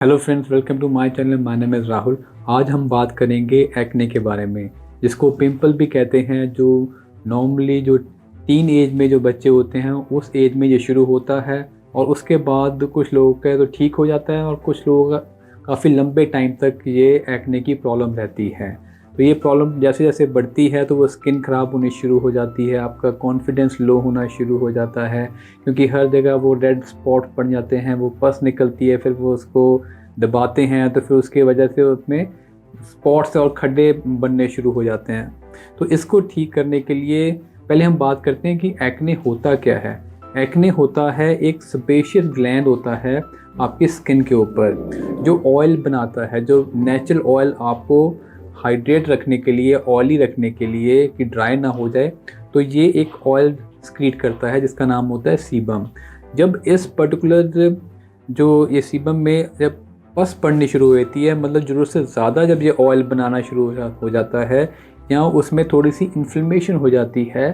Hello friends, welcome to my channel. My name is Rahul. आज हम बात करेंगे एक्ने के बारे में, जिसको पिंपल भी कहते हैं। जो नॉर्मली जो टीन एज में जो बच्चे होते हैं उस एज में ये शुरू होता है और उसके बाद कुछ लोगों का तो ठीक हो जाता है और कुछ लोगों का काफ़ी लंबे टाइम तक ये एक्ने की प्रॉब्लम रहती है। तो ये प्रॉब्लम जैसे जैसे बढ़ती है तो वो स्किन ख़राब होनी शुरू हो जाती है, आपका कॉन्फिडेंस लो होना शुरू हो जाता है, क्योंकि हर जगह वो रेड स्पॉट पड़ जाते हैं, वो पस निकलती है, फिर वो उसको दबाते हैं तो फिर उसके वजह से उसमें स्पॉट्स और खड्डे बनने शुरू हो जाते हैं। तो इसको ठीक करने के लिए पहले हम बात करते हैं कि एक्ने होता क्या है। एक्ने होता है एक स्पेशियस ग्लैंड होता है आपकी स्किन के ऊपर, जो ऑयल बनाता है, जो नेचुरल ऑयल आपको हाइड्रेट रखने के लिए, ऑयली रखने के लिए कि ड्राई ना हो जाए, तो ये एक ऑयल सक्रीट करता है जिसका नाम होता है सीबम। जब इस पर्टिकुलर जो ये सीबम में जब पस पड़नी शुरू होती है, मतलब ज़रूरत से ज़्यादा जब ये ऑयल बनाना शुरू हो जाता है या उसमें थोड़ी सी इन्फ्लेमेशन हो जाती है,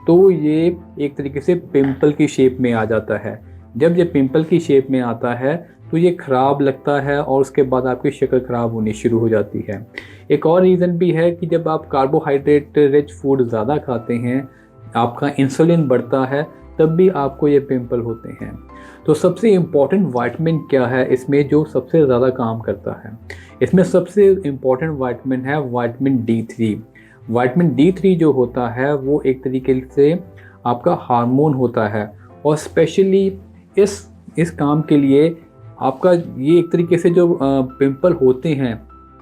तो ये एक तरीके से पिंपल की शेप में आ जाता है। जब ये पिंपल की शेप में आता है तो ये ख़राब लगता है और उसके बाद आपकी शक्ल ख़राब होनी शुरू हो जाती है। एक और रीज़न भी है कि जब आप कार्बोहाइड्रेट रिच फूड ज़्यादा खाते हैं, आपका इंसुलिन बढ़ता है, तब भी आपको ये पिंपल होते हैं। तो सबसे इम्पॉर्टेंट विटामिन क्या है इसमें जो सबसे ज़्यादा काम करता है? इसमें सबसे इम्पॉर्टेंट विटामिन है विटामिन D3। विटामिन D3 जो होता है वो एक तरीके से आपका हार्मोन होता है और स्पेशली इस काम के लिए आपका ये एक तरीके से जो पिंपल होते हैं,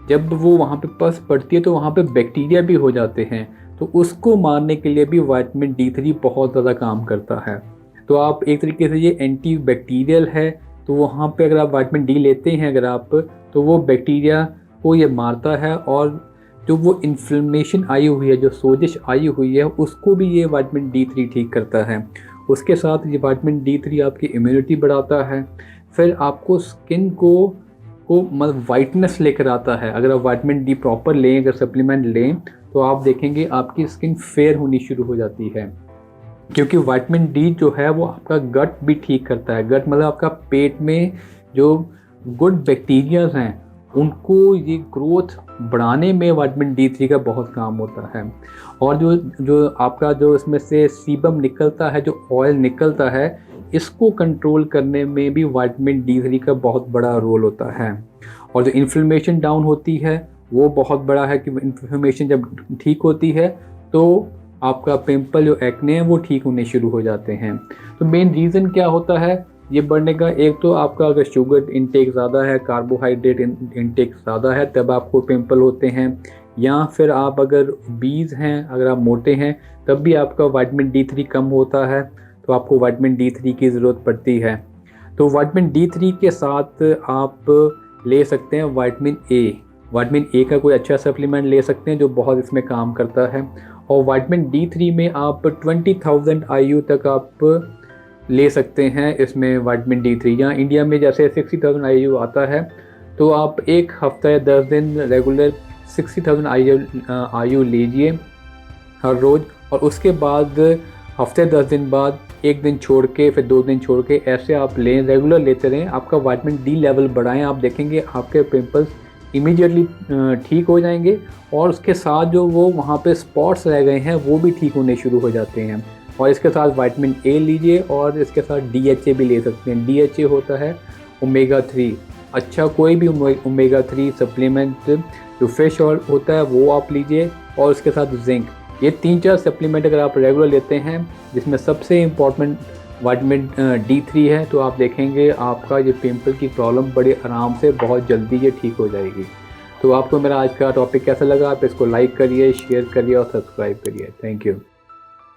जब वो वहाँ पे पस पड़ती है तो वहाँ पे बैक्टीरिया भी हो जाते हैं, तो उसको मारने के लिए भी विटामिन D3 बहुत ज़्यादा काम करता है। तो आप एक तरीके से ये एंटी बैक्टीरियल है, तो वहाँ पे अगर आप विटामिन D लेते हैं अगर आप, तो वो बैक्टीरिया को ये मारता है और जो वो इन्फ्लेमेशन आई हुई है, जो सोजिश आई हुई है, उसको भी ये विटामिन D3 ठीक करता है। उसके साथ ये विटामिन D3 आपकी इम्यूनिटी बढ़ाता है, फिर आपको स्किन को मतलब वाइटनेस लेकर आता है। अगर आप विटामिन D प्रॉपर लें, अगर सप्लीमेंट लें, तो आप देखेंगे आपकी स्किन फेयर होनी शुरू हो जाती है, क्योंकि विटामिन D जो है वो आपका गट भी ठीक करता है। गट मतलब आपका पेट में जो गुड बैक्टीरियाज हैं उनको ये ग्रोथ बढ़ाने में विटामिन D3 का बहुत काम होता है। और जो आपका जो इसमें से सीबम निकलता है, जो ऑयल निकलता है, इसको कंट्रोल करने में भी विटामिन D3 का बहुत बड़ा रोल होता है। और जो इन्फ्लेमेशन डाउन होती है वो बहुत बड़ा है कि इन्फ्लेमेशन जब ठीक होती है तो आपका पिंपल जो एक्ने है वो ठीक होने शुरू हो जाते हैं। तो मेन रीज़न क्या होता है ये बढ़ने का? एक तो आपका अगर शुगर इंटेक ज़्यादा है, कार्बोहाइड्रेट इंटेक ज़्यादा है, तब आपको पिंपल होते हैं। या फिर आप अगर बीज हैं, अगर आप मोटे हैं, तब भी आपका विटामिन D3 कम होता है, तो आपको विटामिन D3 की ज़रूरत पड़ती है। तो विटामिन D3 के साथ आप ले सकते हैं विटामिन A। विटामिन A का कोई अच्छा सप्लीमेंट ले सकते हैं जो बहुत इसमें काम करता है। और विटामिन D3 में आप 20,000 IU तक आप ले सकते हैं इसमें विटामिन D3। यहाँ इंडिया में जैसे 60,000 IU आता है, तो आप एक हफ्ता या 10 दिन रेगुलर 60,000 IU लीजिए हर रोज़, और उसके बाद हफ्ते 10 दिन बाद एक दिन छोड़ के, फिर 2 दिन छोड़ के, ऐसे आप लें, रेगुलर लेते रहें। आपका विटामिन D लेवल बढ़ाएं, आप देखेंगे आपके पिंपल्स इमीडिएटली ठीक हो जाएंगे और उसके साथ जो वो वहाँ पे स्पॉट्स रह गए हैं वो भी ठीक होने शुरू हो जाते हैं। और इसके साथ विटामिन A लीजिए और इसके साथ DHA भी ले सकते हैं। DHA होता है ओमेगा 3। अच्छा, कोई भी ओमेगा 3 सप्लीमेंट जो फिश ऑयल होता है वो आप लीजिए, और उसके साथ जिंक। ये 3-4 सप्लीमेंट अगर आप रेगुलर लेते हैं, जिसमें सबसे इम्पॉर्टेंट विटामिन D3 है, तो आप देखेंगे आपका ये पिंपल की प्रॉब्लम बड़े आराम से बहुत जल्दी ये ठीक हो जाएगी। तो आपको मेरा आज का टॉपिक कैसा लगा? आप इसको लाइक करिए, शेयर करिए और सब्सक्राइब करिए। Thank you.